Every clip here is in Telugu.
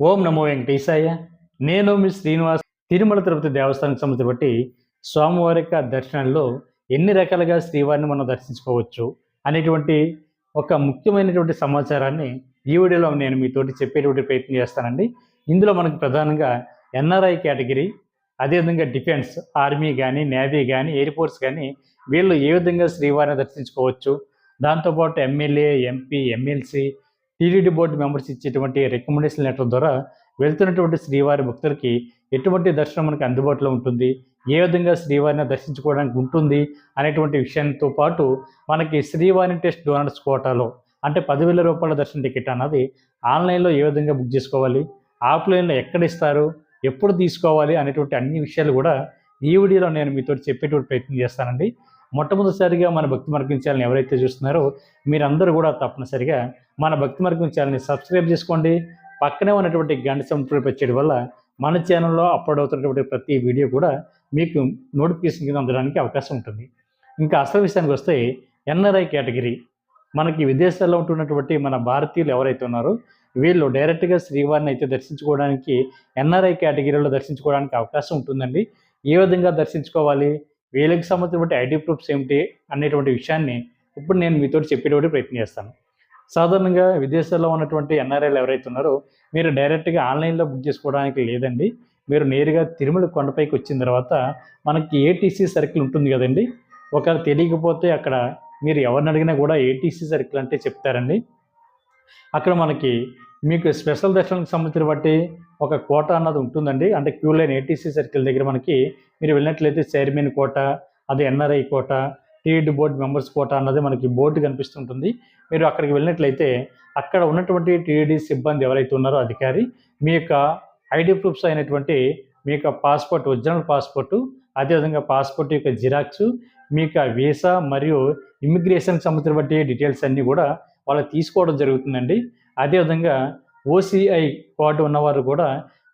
ఓం నమో వెంకటేశాయ. నేను మీ శ్రీనివాస్. తిరుమల తిరుపతి దేవస్థానానికి సంబంధించి బట్టి స్వామివారి యొక్క దర్శనంలో ఎన్ని రకాలుగా శ్రీవారిని మనం దర్శించుకోవచ్చు అనేటువంటి ఒక ముఖ్యమైనటువంటి సమాచారాన్ని ఈ వీడియోలో నేను మీతోటి చెప్పేటువంటి ప్రయత్నం చేస్తానండి. ఇందులో మనకు ప్రధానంగా ఎన్ఆర్ఐ కేటగిరీ, అదేవిధంగా డిఫెన్స్, ఆర్మీ కానీ, నేవీ కానీ, ఎయిర్ ఫోర్స్ కానీ వీళ్ళు ఏ విధంగా శ్రీవారిని దర్శించుకోవచ్చు, దాంతోపాటు MLA, MP, MLC, TTD board members ఇచ్చేటువంటి రికమెండేషన్ లెటర్ ద్వారా వెళ్తున్నటువంటి శ్రీవారి భక్తులకి ఎటువంటి దర్శనం మనకి అందుబాటులో ఉంటుంది, ఏ విధంగా శ్రీవారిని దర్శించుకోవడానికి ఉంటుంది అనేటువంటి విషయంతో పాటు మనకి శ్రీవారి టెస్ట్ డోనర్స్ కోటాలో అంటే 10,000 రూపాయల దర్శన టికెట్ అన్నది ఆన్లైన్లో ఏ విధంగా బుక్ చేసుకోవాలి, ఆఫ్లైన్లో ఎక్కడ ఇస్తారు, ఎప్పుడు తీసుకోవాలి అనేటువంటి అన్ని విషయాలు కూడా ఈ వీడియోలో నేను మీతో చెప్పేటువంటి ప్రయత్నం చేస్తానండి. మొట్టమొదటిసారిగా మన భక్తి మార్గం ఛానల్ ఎవరైతే చూస్తున్నారో మీరందరూ కూడా తప్పనిసరిగా మన భక్తి మార్గం ఛానల్ని సబ్స్క్రైబ్ చేసుకోండి. పక్కనే ఉన్నటువంటి గంట సింబల్ చేయడం వల్ల మన ఛానల్లో అప్లోడ్ అవుతున్నటువంటి ప్రతి వీడియో కూడా మీకు నోటిఫికేషన్ కింద అందడానికి అవకాశం ఉంటుంది. ఇంకా అసలు విషయానికి వస్తే ఎన్ఆర్ఐ కేటగిరీ, మనకి విదేశాల్లో ఉంటున్నటువంటి మన భారతీయులు ఎవరైతే ఉన్నారో వీళ్ళు డైరెక్ట్గా శ్రీవారిని అయితే దర్శించుకోవడానికి ఎన్ఆర్ఐ కేటగిరీలో దర్శించుకోవడానికి అవకాశం ఉంటుందండి. ఏ విధంగా దర్శించుకోవాలి, వీళ్ళకి సంబంధించినటువంటి ఐడి ప్రూఫ్స్ ఏమిటి అనేటువంటి విషయాన్ని ఇప్పుడు నేను మీతో చెప్పేటువంటి ప్రయత్నం చేస్తాను. సాధారణంగా విదేశాల్లో ఉన్నటువంటి ఎన్ఆర్ఐలు ఎవరైతే ఉన్నారో మీరు డైరెక్ట్గా ఆన్లైన్లో బుక్ చేసుకోవడానికి లేదండి. మీరు నేరుగా తిరుమల కొండపైకి వచ్చిన తర్వాత మనకి ఏటీసీ సర్కిల్ ఉంటుంది కదండి. ఒకవేళ తెలియకపోతే అక్కడ మీరు ఎవరిని అడిగినా కూడా ఏటీసీ సర్కిల్ అంటే చెప్తారండి. అక్కడ మనకి మీకు స్పెషల్ దర్శనానికి సంబంధించిన బట్టి ఒక కోట అన్నది ఉంటుందండి. అంటే క్యూ లైన్ ఏటీసీ సర్కిల్ దగ్గర మనకి మీరు వెళ్ళినట్లయితే చైర్మన్ కోట, అది ఎన్ఆర్ఐ కోట, టీఈడి బోర్డు మెంబర్స్ కోట అన్నది మనకి బోర్డు కనిపిస్తుంటుంది. మీరు అక్కడికి వెళ్ళినట్లయితే అక్కడ ఉన్నటువంటి టీఈడి సిబ్బంది ఎవరైతే ఉన్నారో అధికారి మీ యొక్క ఐడి ప్రూఫ్స్ అయినటువంటి మీ యొక్క పాస్పోర్ట్, ఒరిజినల్ పాస్పోర్టు, అదేవిధంగా పాస్పోర్ట్ యొక్క జిరాక్స్, మీ యొక్క వీసా మరియు ఇమ్మిగ్రేషన్కి సంబంధించిన బట్టి డీటెయిల్స్ అన్నీ కూడా వాళ్ళు తీసుకోవడం జరుగుతుందండి. అదేవిధంగా ఓసీఐ కోట ఉన్నవారు కూడా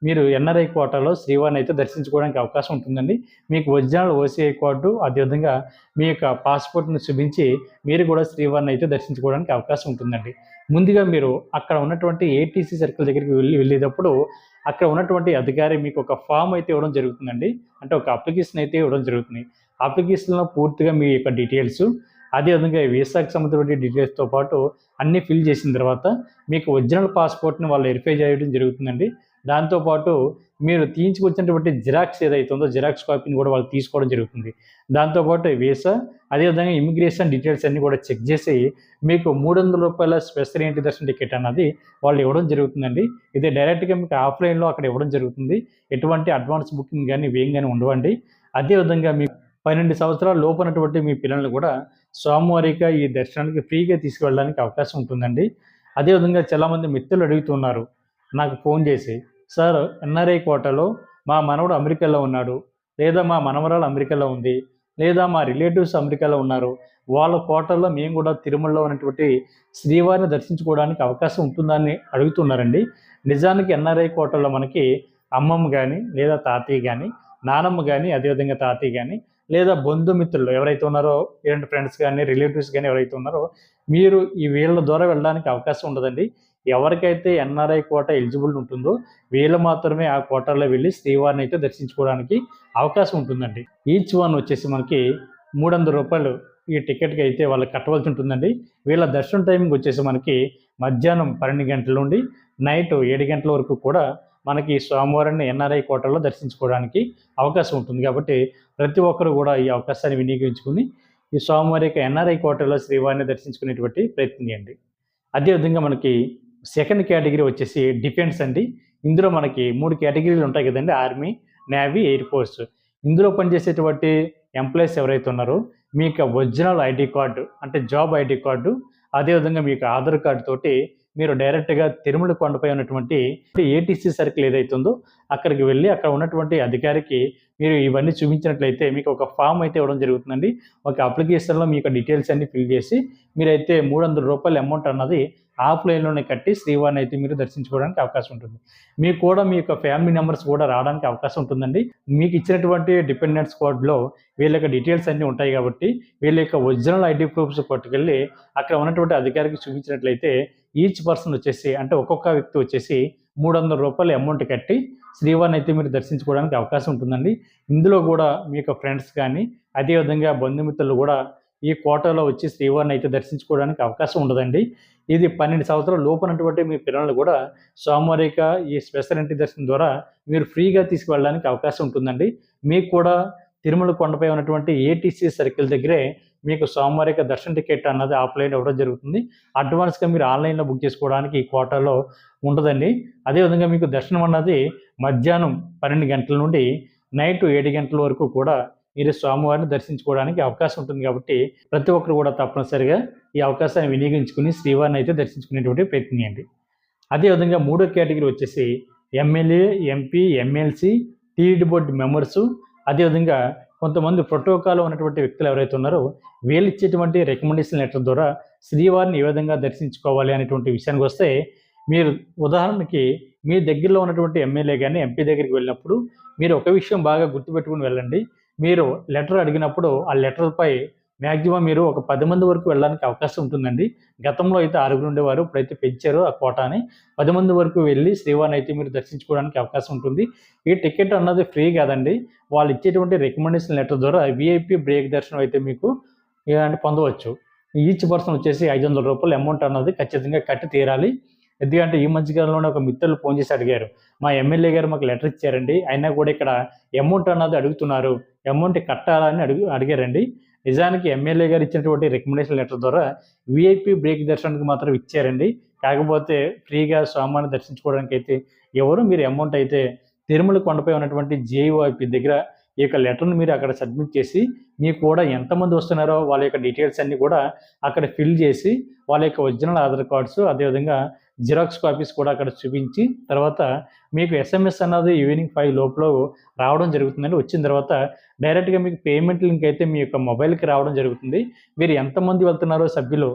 మీరు ఎన్ఆర్ఐ కోటాలో శ్రీవారిని అయితే దర్శించుకోవడానికి అవకాశం ఉంటుందండి. మీకు ఒరిజినల్ ఓసీఐ కోటు, అదేవిధంగా మీ యొక్క పాస్పోర్ట్ని చూపించి మీరు కూడా శ్రీవారిని అయితే దర్శించుకోవడానికి అవకాశం ఉంటుందండి. ముందుగా మీరు అక్కడ ఉన్నటువంటి ఏటీసీ సర్కిల్ దగ్గరికి వెళ్ళేటప్పుడు అక్కడ ఉన్నటువంటి అధికారి మీకు ఒక ఫామ్ అయితే ఇవ్వడం జరుగుతుందండి. అంటే ఒక అప్లికేషన్ అయితే ఇవ్వడం జరుగుతుంది. అప్లికేషన్లో పూర్తిగా మీ యొక్క డీటెయిల్స్, అదేవిధంగా వీసాకి సంబంధించిన డీటెయిల్స్తో పాటు అన్నీ ఫిల్ చేసిన తర్వాత మీకు ఒరిజినల్ పాస్పోర్ట్ని వాళ్ళు వెరిఫై చేయడం జరుగుతుందండి. దాంతోపాటు మీరు తీయించుకొచ్చినటువంటి జిరాక్స్ ఏదైతే ఉందో జిరాక్స్ కాపీని కూడా వాళ్ళు తీసుకోవడం జరుగుతుంది. దాంతోపాటు వీసా, అదేవిధంగా ఇమిగ్రేషన్ డీటెయిల్స్ అన్నీ కూడా చెక్ చేసి మీకు 300 రూపాయల స్పెషల్ ఎంట్రీ దర్శన టికెట్ అన్నది వాళ్ళు ఇవ్వడం జరుగుతుందండి. ఇది డైరెక్ట్గా మీకు ఆఫ్లైన్లో అక్కడ ఇవ్వడం జరుగుతుంది. ఎటువంటి అడ్వాన్స్ బుకింగ్ కానీ ఇవేం కానీ ఉండవండి. అదేవిధంగా మీకు 12 సంవత్సరాల లోపునటువంటి మీ పిల్లల్ని కూడా స్వామివారిగా ఈ దర్శనానికి ఫ్రీగా తీసుకువెళ్ళడానికి అవకాశం ఉంటుందండి. అదేవిధంగా చాలామంది మిత్రులు అడుగుతున్నారు నాకు ఫోన్ చేసి, సార్ ఎన్ఆర్ఐ కోటాలో మా మనవడు అమెరికాలో ఉన్నాడు, లేదా మా మనవరాలు అమెరికాలో ఉంది, లేదా మా రిలేటివ్స్ అమెరికాలో ఉన్నారు, వాళ్ళ కోటాలో మేము కూడా తిరుమలలో ఉన్నటువంటి శ్రీవారిని దర్శించుకోవడానికి అవకాశం ఉంటుందని అడుగుతున్నారండి. నిజానికి ఎన్ఆర్ఐ కోటాలో మనకి అమ్మమ్మ కానీ, లేదా తాతయ్య కానీ, నానమ్మ కానీ, అదేవిధంగా తాతయ్య కానీ, లేదా బంధుమిత్రులు ఎవరైతే ఉన్నారో ఇలాంటి ఫ్రెండ్స్ కానీ, రిలేటివ్స్ కానీ ఎవరైతే ఉన్నారో మీరు ఈ వీళ్ళ ద్వారా వెళ్ళడానికి అవకాశం ఉండదండి. ఎవరికైతే ఎన్ఆర్ఐ కోట ఎలిజిబుల్ ఉంటుందో వీళ్ళు మాత్రమే ఆ కోటాలో వెళ్ళి శ్రీవారిని అయితే దర్శించుకోవడానికి అవకాశం ఉంటుందండి. ఈచ్ వన్ వచ్చేసి మనకి 300 రూపాయలు ఈ టికెట్కి అయితే వాళ్ళకి కట్టవలసి ఉంటుందండి. వీళ్ళ దర్శనం టైమింగ్ వచ్చేసి మనకి మధ్యాహ్నం 12 గంటల నుండి నైట్ 7 గంటల వరకు కూడా మనకి స్వామివారిని ఎన్ఆర్ఐ కోటలో దర్శించుకోవడానికి అవకాశం ఉంటుంది. కాబట్టి ప్రతి ఒక్కరు కూడా ఈ అవకాశాన్ని వినియోగించుకుని ఈ స్వామివారి యొక్క ఎన్ఆర్ఐ కోటలో శ్రీవారిని దర్శించుకునేటువంటి ప్రయత్నం చేయండి. అదేవిధంగా మనకి సెకండ్ కేటగిరీ వచ్చేసి డిఫెన్స్ అండి. ఇందులో మనకి 3 కేటగిరీలు ఉంటాయి కదండి, ఆర్మీ, నేవీ, ఎయిర్ ఫోర్స్. ఇందులో పనిచేసేటువంటి ఎంప్లాయీస్ ఎవరైతే ఉన్నారో మీ యొక్క ఒరిజినల్ ఐడి కార్డు అంటే జాబ్ ఐడి కార్డు, అదేవిధంగా మీకు ఆధార్ కార్డు తోటి మీరు డైరెక్ట్గా తిరుమల కొండపై ఉన్నటువంటి ఏటీసీ సర్కిల్ ఏదైతే ఉందో అక్కడికి వెళ్ళి అక్కడ ఉన్నటువంటి అధికారికి మీరు ఇవన్నీ చూపించినట్లయితే మీకు ఒక ఫామ్ అయితే ఇవ్వడం జరుగుతుందండి. ఒక అప్లికేషన్లో మీ యొక్క డీటెయిల్స్ అన్ని ఫిల్ చేసి మీరైతే 300 రూపాయల అమౌంట్ అన్నది ఆఫ్లైన్లోనే కట్టి శ్రీవారిని అయితే మీరు దర్శించుకోవడానికి అవకాశం ఉంటుంది. మీకు కూడా మీ యొక్క ఫ్యామిలీ మెంబర్స్ కూడా రావడానికి అవకాశం ఉంటుందండి. మీకు ఇచ్చినటువంటి డిపెండెంట్స్ కోడ్లో వీళ్ళ యొక్క డీటెయిల్స్ అన్నీ ఉంటాయి కాబట్టి వీళ్ళ యొక్క ఒరిజినల్ ఐడి ప్రూఫ్స్ పట్టుకెళ్ళి అక్కడ ఉన్నటువంటి అధికారికి చూపించినట్లయితే ఈచ్ పర్సన్ వచ్చేసి అంటే ఒక్కొక్క వ్యక్తి వచ్చేసి రూ. 300 అమౌంట్ కట్టి శ్రీవారిని అయితే మీరు దర్శించుకోవడానికి అవకాశం ఉంటుందండి. ఇందులో కూడా మీ యొక్క ఫ్రెండ్స్ కానీ అదేవిధంగా బంధుమిత్రులు కూడా ఈ కోటాలో వచ్చి శ్రీవారిని అయితే దర్శించుకోవడానికి అవకాశం ఉండదండి. ఇది 12 సంవత్సరాల లోపునటువంటి మీ పిల్లలు కూడా స్వామివారి యొక్క ఈ స్పెషల్ ఎంట్రీ దర్శనం ద్వారా మీరు ఫ్రీగా తీసుకువెళ్ళడానికి అవకాశం ఉంటుందండి. మీకు కూడా తిరుమల కొండపై ఉన్నటువంటి ఏటీసీ సర్కిల్ దగ్గరే మీకు స్వామివారి యొక్క దర్శన టికెట్ అన్నది ఆఫ్లైన్ ఇవ్వడం జరుగుతుంది. అడ్వాన్స్గా మీరు ఆన్లైన్లో బుక్ చేసుకోవడానికి ఈ కోటాలో ఉండదండి. అదేవిధంగా మీకు దర్శనం అన్నది మధ్యాహ్నం 12 గంటల నుండి నైట్ 7 గంటల వరకు కూడా మీరు స్వామివారిని దర్శించుకోవడానికి అవకాశం ఉంటుంది. కాబట్టి ప్రతి ఒక్కరు కూడా తప్పనిసరిగా ఈ అవకాశాన్ని వినియోగించుకుని శ్రీవారిని అయితే దర్శించుకునేటువంటి ప్రయత్నం చేయండి. అదేవిధంగా మూడో కేటగిరీ వచ్చేసి MLA, MP, MLC, TD board members, అదేవిధంగా కొంతమంది ప్రోటోకాల్లో ఉన్నటువంటి వ్యక్తులు ఎవరైతే ఉన్నారో వీళ్ళు ఇచ్చేటువంటి రికమెండేషన్ లెటర్ ద్వారా శ్రీవారిని ఏ విధంగా దర్శించుకోవాలి అనేటువంటి విషయానికి వస్తే, మీరు ఉదాహరణకి మీ దగ్గరలో ఉన్నటువంటి ఎమ్మెల్యే కానీ ఎంపీ దగ్గరికి వెళ్ళినప్పుడు మీరు ఒక విషయం బాగా గుర్తుపెట్టుకుని వెళ్ళండి. మీరు లెటర్ అడిగినప్పుడు ఆ లెటర్పై మ్యాక్సిమం మీరు ఒక 10 మంది వరకు వెళ్ళడానికి అవకాశం ఉంటుందండి. గతంలో అయితే 6 ఉండేవారు, ఇప్పుడైతే పెంచారో ఆ కోటాని. 10 మంది వరకు వెళ్ళి శ్రీవారిని అయితే మీరు దర్శించుకోవడానికి అవకాశం ఉంటుంది. ఈ టికెట్ అన్నది ఫ్రీ కాదండి. వాళ్ళు ఇచ్చేటువంటి రికమెండేషన్ లెటర్ ద్వారా వీఐపీ బ్రేక్ దర్శనం అయితే మీకు పొందవచ్చు. ఈచ్ పర్సన్ వచ్చేసి రూ. 500 అమౌంట్ అన్నది ఖచ్చితంగా కట్టి తీరాలి. ఎందుకంటే ఈ మధ్యకాలంలోనే ఒక మిత్రులు ఫోన్ చేసి అడిగారు, మా ఎమ్మెల్యే గారు మాకు లెటర్ ఇచ్చారండి, అయినా కూడా ఇక్కడ అమౌంట్ అన్నది అడుగుతున్నారు, అమౌంట్ కట్టాలని అడిగారండి. నిజానికి ఎమ్మెల్యే గారు ఇచ్చినటువంటి రికమెండేషన్ లెటర్ ద్వారా వీఐపీ బ్రేక్ దర్శనానికి మాత్రం ఇచ్చారండి. కాకపోతే ఫ్రీగా స్వామివారిని దర్శించుకోవడానికి అయితే ఎవరు మీరు అమౌంట్ అయితే తిరుమల కొండపై ఉన్నటువంటి జేఈఓపీ దగ్గర ఈ యొక్క లెటర్ను మీరు అక్కడ సబ్మిట్ చేసి మీకు కూడా ఎంతమంది వస్తున్నారో వాళ్ళ యొక్క డీటెయిల్స్ అన్నీ కూడా అక్కడ ఫిల్ చేసి వాళ్ళ యొక్క ఒరిజినల్ ఆధార్ కార్డ్స్ అదేవిధంగా జిరాక్స్ కాపీస్ కూడా అక్కడ చూపించి తర్వాత మీకు ఎస్ఎంఎస్ అన్నది ఈవినింగ్ 5 లోపల రావడం జరుగుతుందండి. వచ్చిన తర్వాత డైరెక్ట్గా మీకు పేమెంట్ లింక్ అయితే మీ యొక్క మొబైల్కి రావడం జరుగుతుంది. మీరు ఎంతమంది వెళ్తున్నారో సభ్యులు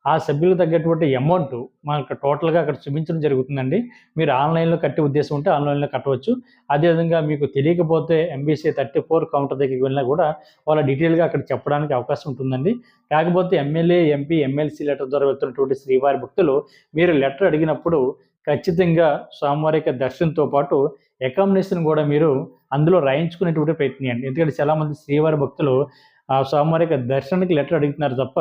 ఆ సభ్యులకు తగ్గటువంటి అమౌంట్ మనకు టోటల్గా అక్కడ చూపించడం జరుగుతుందండి. మీరు ఆన్లైన్లో కట్టే ఉద్దేశం ఉంటే ఆన్లైన్లో కట్టవచ్చు. అదేవిధంగా మీకు తెలియకపోతే ఎంబీసీ 34 కౌంటర్ దగ్గరికి వెళ్ళినా కూడా వాళ్ళ డీటెయిల్గా అక్కడ చెప్పడానికి అవకాశం ఉంటుందండి. కాకపోతే ఎమ్మెల్యే, ఎంపీ, ఎమ్మెల్సీ లెటర్ ద్వారా వెళ్తున్నటువంటి శ్రీవారి భక్తులు మీరు లెటర్ అడిగినప్పుడు ఖచ్చితంగా స్వామివారి యొక్క దర్శనంతో పాటు అకామిడేషన్ కూడా మీరు అందులో రాయించుకునేటువంటి ప్రయత్నం చేయండి. ఎందుకంటే చాలామంది శ్రీవారి భక్తులు స్వామివారి యొక్క దర్శనానికి లెటర్ అడుగుతున్నారు తప్ప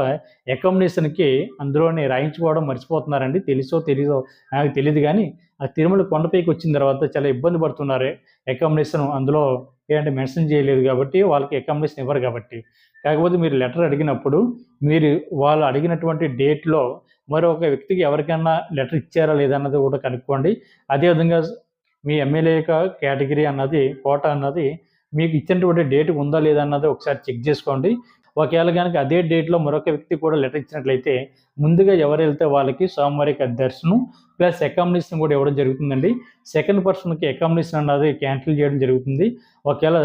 అకామిడేషన్కి అందులోనే రాయించుకోవడం మర్చిపోతున్నారండి. తెలుసో తెలీదో నాకు తెలియదు, కానీ ఆ తిరుమల కొండపైకి వచ్చిన తర్వాత చాలా ఇబ్బంది పడుతున్నారు. అకామిడేషన్ అందులో ఏంటంటే మెన్షన్ చేయలేదు కాబట్టి వాళ్ళకి అకామిడేషన్ ఇవ్వరు కాబట్టి. కాకపోతే మీరు లెటర్ అడిగినప్పుడు మీరు వాళ్ళు అడిగినటువంటి డేట్లో మరొక వ్యక్తికి ఎవరికైనా లెటర్ ఇచ్చారా లేదా అన్నది కూడా కనుక్కోండి. అదేవిధంగా మీ ఎమ్మెల్యే యొక్క కేటగిరీ అన్నది కోటా అన్నది మీకు ఇచ్చినటువంటి డేట్ ఉందా లేదా అన్నది ఒకసారి చెక్ చేసుకోండి. ఒకవేళ కనుక అదే డేట్లో మరొక వ్యక్తి కూడా లెటర్ ఇచ్చినట్లయితే ముందుగా ఎవరు వెళ్తే వాళ్ళకి స్వామివారి యొక్క దర్శనం ప్లస్ అకామిడేషన్ కూడా ఇవ్వడం జరుగుతుందండి. సెకండ్ పర్సన్కి అకామిడేషన్ అన్నది క్యాన్సిల్ చేయడం జరుగుతుంది. ఒకవేళ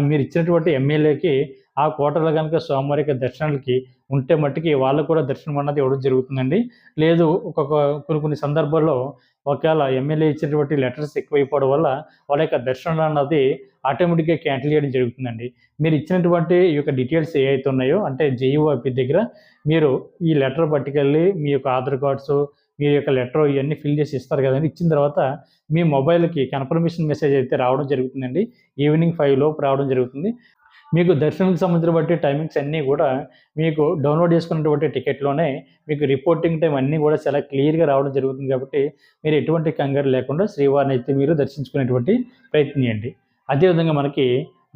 మీరు ఇచ్చినటువంటి ఎమ్మెల్యేకి ఆ కోటలో కనుక స్వామివారి యొక్క దర్శనాలకి ఉంటే మట్టుకి వాళ్ళకు కూడా దర్శనం అన్నది ఇవ్వడం జరుగుతుందండి. లేదు కొన్ని సందర్భాల్లో ఒకవేళ ఎమ్మెల్యే ఇచ్చినటువంటి లెటర్స్ ఎక్కువైపోవడం వల్ల వాళ్ళ యొక్క దర్శనం అన్నది ఆటోమేటిక్గా క్యాన్సిల్ చేయడం జరుగుతుందండి. మీరు ఇచ్చినటువంటి ఈ యొక్క డీటెయిల్స్ ఏవైతే ఉన్నాయో అంటే జేఈఓపీ దగ్గర మీరు ఈ లెటర్ పట్టుకెళ్ళి మీ యొక్క ఆధార్ కార్డ్స్ మీ యొక్క లెటర్ ఇవన్నీ ఫిల్ చేసి ఇస్తారు కదండి. ఇచ్చిన తర్వాత మీ మొబైల్కి కన్ఫర్మేషన్ మెసేజ్ అయితే రావడం జరుగుతుందండి. ఈవినింగ్ 5 లోపు రావడం జరుగుతుంది. మీకు దర్శనంకి సంబంధించిన బట్టి టైమింగ్స్ అన్నీ కూడా మీకు డౌన్లోడ్ చేసుకున్నటువంటి టికెట్లోనే మీకు రిపోర్టింగ్ టైం అన్నీ కూడా చాలా క్లియర్గా రావడం జరుగుతుంది. కాబట్టి మీరు ఎటువంటి కంగారు లేకుండా శ్రీవారిని అయితే మీరు దర్శించుకునేటువంటి ప్రయత్నం చేయండి. అదేవిధంగా మనకి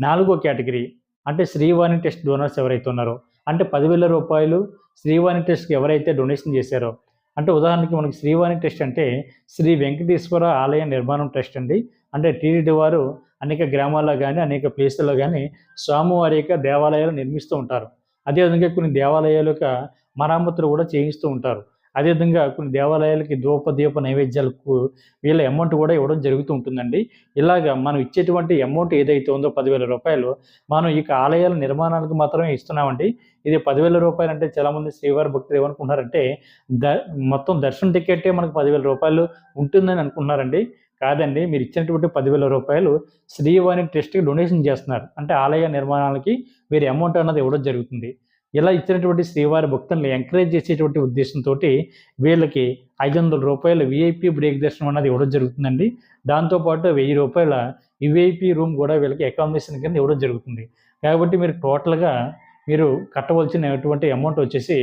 4వ కేటగిరీ అంటే శ్రీవాణి టెస్ట్ డోనర్స్ ఎవరైతే ఉన్నారో అంటే రూ. 10,000 శ్రీవాణి టెస్ట్కి ఎవరైతే డొనేషన్ చేశారో అంటే ఉదాహరణకి మనకి శ్రీవాణి టెస్ట్ అంటే శ్రీ వెంకటేశ్వర ఆలయ నిర్మాణం ట్రస్ట్ అండి. అంటే టీటీడీ వారు అనేక గ్రామాల్లో కానీ అనేక ప్లేసుల్లో కానీ స్వామివారి యొక్క దేవాలయాలు నిర్మిస్తూ ఉంటారు. అదేవిధంగా కొన్ని దేవాలయాల యొక్క మరమ్మతులు కూడా చేయిస్తూ ఉంటారు. అదేవిధంగా కొన్ని దేవాలయాలకి దీప నైవేద్యాలకు వీళ్ళ అమౌంట్ కూడా ఇవ్వడం జరుగుతూ ఉంటుందండి. ఇలాగ మనం ఇచ్చేటువంటి అమౌంట్ ఏదైతే ఉందో రూ. 10,000 మనం ఈ ఆలయాల నిర్మాణాలకు మాత్రమే ఇస్తున్నామండి. ఇది రూ. 10,000 అంటే చాలామంది శ్రీవారి భక్తులు ఏమనుకుంటున్నారంటే మొత్తం దర్శనం టికెట్టే మనకు రూ. 10,000 ఉంటుందని అనుకుంటున్నారండి. కాదండి, మీరు ఇచ్చినటువంటి రూ. 10,000 శ్రీవాణి ట్రస్ట్కి డొనేషన్ చేస్తున్నారు. అంటే ఆలయ నిర్మాణాలకి మీరు అమౌంట్ అన్నది ఇవ్వడం జరుగుతుంది. ఇలా ఇచ్చినటువంటి శ్రీవారి భక్తుల్ని ఎంకరేజ్ చేసేటువంటి ఉద్దేశంతో వీళ్ళకి రూ. 500 విఐపి బ్రేక్ దర్శనం అన్నది ఇవ్వడం జరుగుతుందండి. దాంతోపాటు రూ. 1000 విఐపి రూమ్ కూడా వీళ్ళకి అకామిడేషన్ కింద ఇవ్వడం జరుగుతుంది. కాబట్టి మీరు టోటల్గా మీరు కట్టవలసినటువంటి అమౌంట్ వచ్చేసి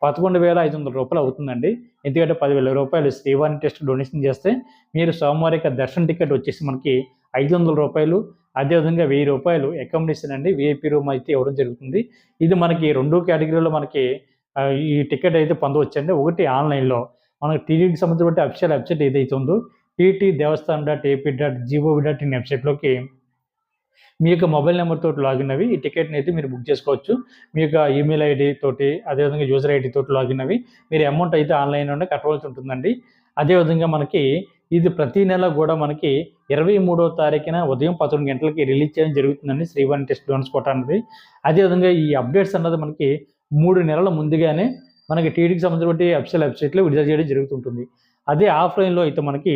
రూ. 11,500 అవుతుందండి. ఎందుకంటే రూ. 10,000 శ్రీవారి టెస్ట్ డొనేషన్ చేస్తే మీరు స్వామివారి యొక్క దర్శన టికెట్ వచ్చేసి మనకి రూ. 500, అదేవిధంగా రూ. 1000 అకామిడేషన్ అండి విఐపి రూమ్ అయితే ఇవ్వడం జరుగుతుంది. ఇది మనకి 2 కేటగిరీలో మనకి ఈ టికెట్ అయితే పొందవచ్చండి. ఒకటి ఆన్లైన్లో మనకి టీటీడీకి సంబంధించిన అఫీషియల్ వెబ్సైట్ ఏదైతే ఉందో ttdevaస్థానం.ap.gov.in వెబ్సైట్లోకి మీ యొక్క మొబైల్ నెంబర్ తోటి లాగిన్ అవి ఈ టికెట్ని అయితే మీరు బుక్ చేసుకోవచ్చు. మీ యొక్క ఈమెయిల్ ఐడి తోటి అదేవిధంగా యూజర్ ఐడి తోటి లాగిన్ అవి మీరు అమౌంట్ అయితే ఆన్లైన్లోనే కట్టవలసి ఉంటుందండి. అదేవిధంగా మనకి ఇది ప్రతి నెల కూడా మనకి 23వ తారీఖున ఉదయం 11 గంటలకి రిలీజ్ చేయడం జరుగుతుందండి శ్రీవారి టెస్ట్ డోనర్స్ కోటా అనేది. అదేవిధంగా ఈ అప్డేట్స్ అన్నది మనకి 3 నెలల ముందుగానే మనకి టీడీకి సంబంధించిన అఫీషియల్ వెబ్సైట్లో విడుదల చేయడం జరుగుతుంటుంది. అదే ఆఫ్లైన్లో అయితే మనకి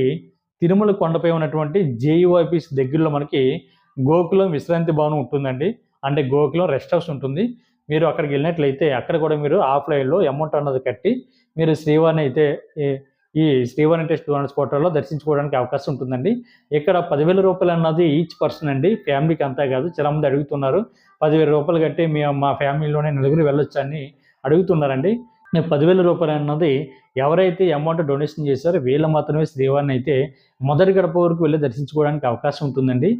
తిరుమల కొండపై ఉన్నటువంటి జేఈఓ ఆఫీస్ దగ్గరలో మనకి గోకులం విశ్రాంతి భవనం ఉంటుందండి. అంటే గోకులం రెస్ట్ హౌస్ ఉంటుంది. మీరు అక్కడికి వెళ్ళినట్లయితే అక్కడ కూడా మీరు ఆఫ్లైన్లో అమౌంట్ అన్నది కట్టి మీరు శ్రీవారిని అయితే ఈ శ్రీవారి టెస్ట్ డోనర్స్ కోటాలో దర్శించుకోవడానికి అవకాశం ఉంటుందండి. ఇక్కడ రూ. 10,000 అన్నది ఈచ్ పర్సన్ అండి, ఫ్యామిలీకి అంతా కాదు. చాలామంది అడుగుతున్నారు రూ. 10,000 కట్టి మా ఫ్యామిలీలోనే నలుగురు వెళ్ళొచ్చు అని అడుగుతున్నారండి. రూ. 10,000 అన్నది ఎవరైతే అమౌంట్ డొనేషన్ చేశారో వీళ్ళు మాత్రమే శ్రీవారిని అయితే మొదటి గడప వరకు వెళ్ళి దర్శించుకోవడానికి అవకాశం ఉంటుందండి.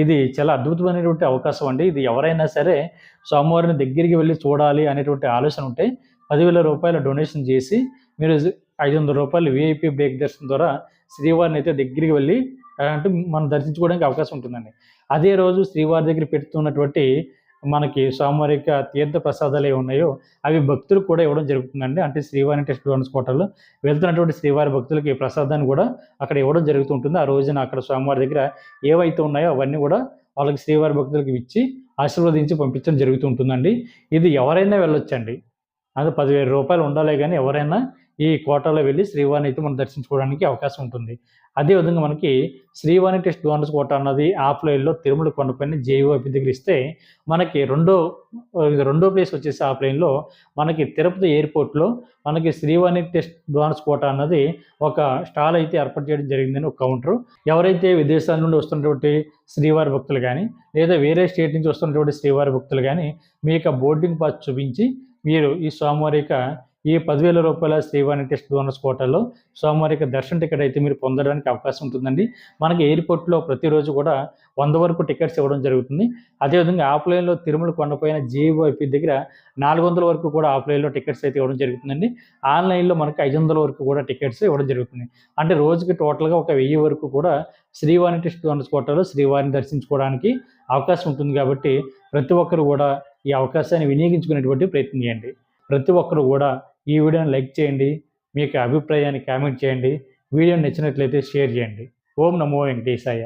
ఇది చాలా అద్భుతమైనటువంటి అవకాశం అండి. ఇది ఎవరైనా సరే స్వామివారిని దగ్గరికి వెళ్ళి చూడాలి అనేటువంటి ఆలోచన ఉంటే రూ. 10,000 డొనేషన్ చేసి మీరు రూ. 500 విఐపి బ్రేక్ దర్శనం ద్వారా శ్రీవారిని అయితే దగ్గరికి వెళ్ళి అంటే మనం దర్శించుకోవడానికి అవకాశం ఉంటుందండి. అదే రోజు శ్రీవారి దగ్గర పెడుతున్నటువంటి మనకి స్వామివారి యొక్క తీర్థ ప్రసాదాలు ఏవి ఉన్నాయో అవి భక్తులకు కూడా ఇవ్వడం జరుగుతుందండి. అంటే శ్రీవారి టెస్ట్ డోనర్స్ కోటాలో వెళ్తున్నటువంటి శ్రీవారి భక్తులకి ప్రసాదాన్ని కూడా అక్కడ ఇవ్వడం జరుగుతుంటుంది. ఆ రోజున అక్కడ స్వామివారి దగ్గర ఏవైతే ఉన్నాయో అవన్నీ కూడా వాళ్ళకి శ్రీవారి భక్తులకు ఇచ్చి ఆశీర్వదించి పంపించడం జరుగుతుంటుందండి. ఇది ఎవరైనా వెళ్ళొచ్చండి. అది రూ. 10,000 ఉండాలే కానీ ఎవరైనా ఈ కోటాలో వెళ్ళి శ్రీవారిని అయితే మనం దర్శించుకోవడానికి అవకాశం ఉంటుంది. అదేవిధంగా మనకి శ్రీవారి టెస్ట్ డోనర్స్ కోటా అన్నది ఆఫ్లైన్లో తిరుమల కొండపైన జేఈఓపీ దగ్గర ఇస్తే మనకి రెండో ప్లేస్ వచ్చేసి ఆఫ్లైన్లో మనకి తిరుపతి ఎయిర్పోర్ట్లో మనకి శ్రీవారి టెస్ట్ డోనర్స్ కోటా అన్నది ఒక స్టాల్ అయితే ఏర్పాటు చేయడం జరిగిందని ఒక కౌంటర్. ఎవరైతే విదేశాల నుండి వస్తున్నటువంటి శ్రీవారి భక్తులు కానీ లేదా వేరే స్టేట్ నుంచి వస్తున్నటువంటి శ్రీవారి భక్తులు కానీ మీ యొక్క బోర్డింగ్ పాస్ చూపించి మీరు ఈ స్వామివారి యొక్క ఈ రూ. 10,000 శ్రీవారి టెస్ట్ డోనర్స్ కోటాలో స్వామివారి యొక్క దర్శన టికెట్ అయితే మీరు పొందడానికి అవకాశం ఉంటుందండి. మనకి ఎయిర్పోర్ట్లో ప్రతిరోజు కూడా 100 వరకు టికెట్స్ ఇవ్వడం జరుగుతుంది. అదేవిధంగా ఆఫ్లైన్లో తిరుమల కొండపైన జేఈఓపీ దగ్గర 400 వరకు కూడా ఆఫ్లైన్లో టికెట్స్ అయితే ఇవ్వడం జరుగుతుందండి. ఆన్లైన్లో మనకి 500 వరకు కూడా టికెట్స్ ఇవ్వడం జరుగుతుంది. అంటే రోజుకి టోటల్గా ఒక 1000 వరకు కూడా శ్రీవారి టెస్ట్ డోనర్స్ కోటాలో శ్రీవారిని దర్శించుకోవడానికి అవకాశం ఉంటుంది. కాబట్టి ప్రతి ఒక్కరు కూడా ఈ అవకాశాన్ని వినియోగించుకునేటువంటి ప్రయత్నం చేయండి. ప్రతి ఒక్కరు కూడా ఈ వీడియోని లైక్ చేయండి. మీ యొక్క అభిప్రాయాన్ని కామెంట్ చేయండి. వీడియో నచ్చినట్లయితే షేర్ చేయండి. ఓం నమో వెంకటేశాయ.